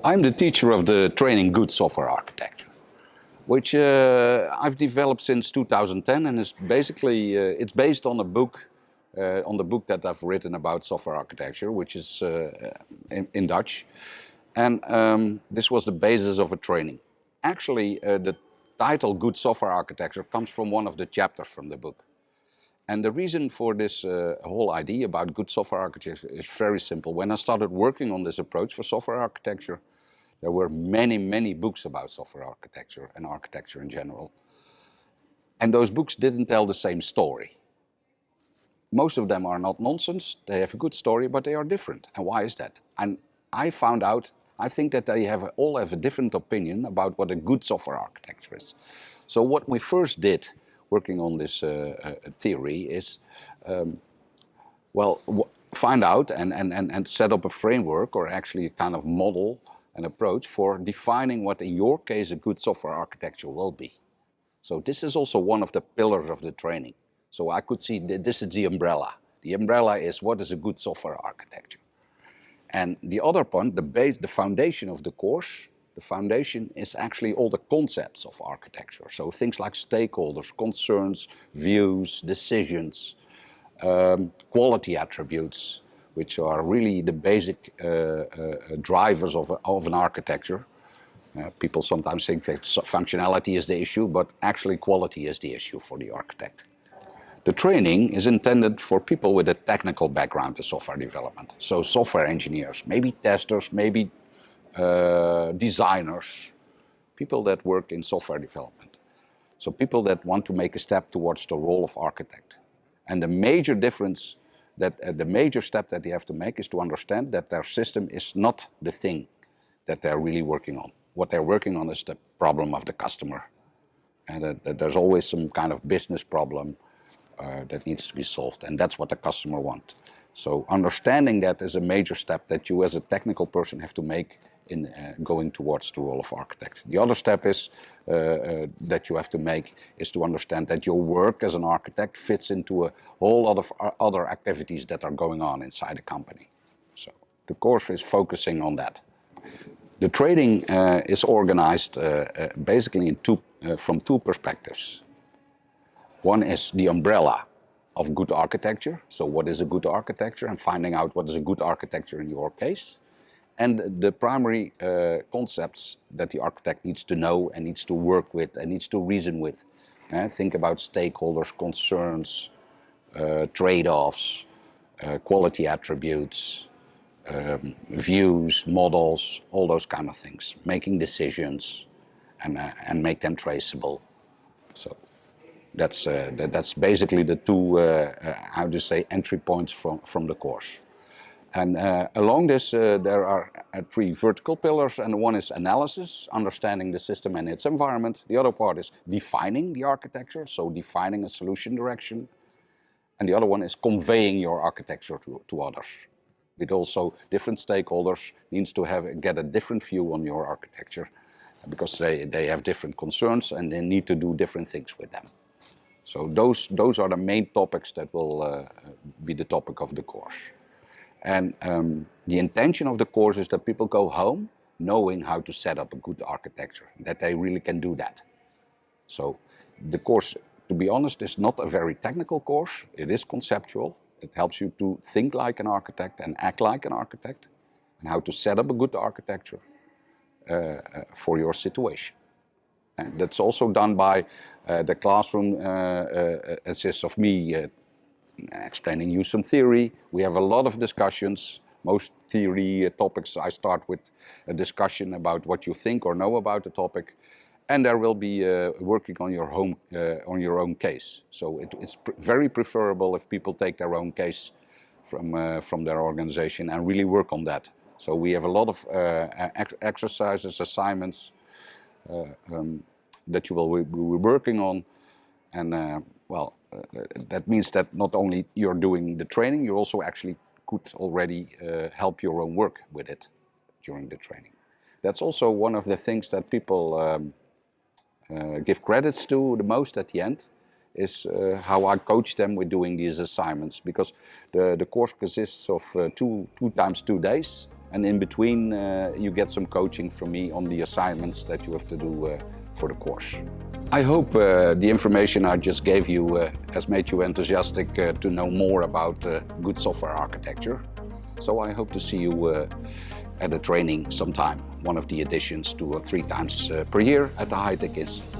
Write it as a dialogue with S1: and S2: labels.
S1: I'm the teacher of the training Good Software Architecture, which I've developed since 2010, and is basically it's based on a book, on the book that I've written about software architecture, which is in Dutch, and this was the basis of a training. Actually, the title Good Software Architecture comes from one of the chapters from the book. And the reason for this whole idea about good software architecture is very simple. When I started working on this approach for software architecture, there were many books about software architecture and architecture in general. And those books didn't tell the same story. Most of them are not nonsense. They have a good story, but they are different. And why is that? And I found out, I think that they all have a different opinion about what a good software architecture is. So what we first did working on this theory is, find out and set up a framework, or actually a kind of model, an approach for defining what in your case a good software architecture will be. So this is also one of the pillars of the training. So I could see that this is the umbrella. The umbrella is what is a good software architecture. And the other point, the foundation of the course, the foundation is actually all the concepts of architecture. So things like stakeholders, concerns, views, decisions, quality attributes, which are really the basic drivers of an architecture. People sometimes think that functionality is the issue, but actually quality is the issue for the architect. The training is intended for people with a technical background in software development. So software engineers, maybe testers, maybe designers, people that work in software development. So people that want to make a step towards the role of architect. And the major difference, the major step that they have to make is to understand that their system is not the thing that they're really working on. What they're working on is the problem of the customer. And that there's always some kind of business problem that needs to be solved, and that's what the customer wants. So understanding that is a major step that you as a technical person have to make in going towards the role of architect. The other step is that you have to make is to understand that your work as an architect fits into a whole lot of other activities that are going on inside a company. So the course is focusing on that. The training is organized basically in from two perspectives. One is the umbrella of good architecture. So what is a good architecture, and finding out what is a good architecture in your case. And the primary concepts that the architect needs to know and needs to work with and needs to reason with. Think about stakeholders, concerns, trade-offs, quality attributes, views, models, all those kind of things. Making decisions and make them traceable. So that's basically the two, entry points from the course. And along this, there are three vertical pillars, and one is analysis, understanding the system and its environment. The other part is defining the architecture, so defining a solution direction. And the other one is conveying your architecture to others. With also different stakeholders needs to get a different view on your architecture, because they have different concerns and they need to do different things with them. So those are the main topics that will be the topic of the course. And the intention of the course is that people go home knowing how to set up a good architecture, that they really can do that. So the course, to be honest, is not a very technical course. It is conceptual. It helps you to think like an architect and act like an architect, and how to set up a good architecture for your situation. And that's also done by the classroom. Consists of me explaining you some theory. We have a lot of discussions. Most theory topics, I start with a discussion about what you think or know about the topic, and there will be working on your own case. So it's very preferable if people take their own case from their organization and really work on that. So we have a lot of exercises, assignments that you will be working on, and that means that not only you're doing the training, you also actually could already help your own work with it during the training. That's also one of the things that people give credits to the most at the end, is how I coach them with doing these assignments, because the course consists of two times 2 days, and in between you get some coaching from me on the assignments that you have to do for the course. I hope the information I just gave you has made you enthusiastic to know more about good software architecture. So I hope to see you at a training sometime, one of the editions 2 or 3 times per year at the High Tech Institute.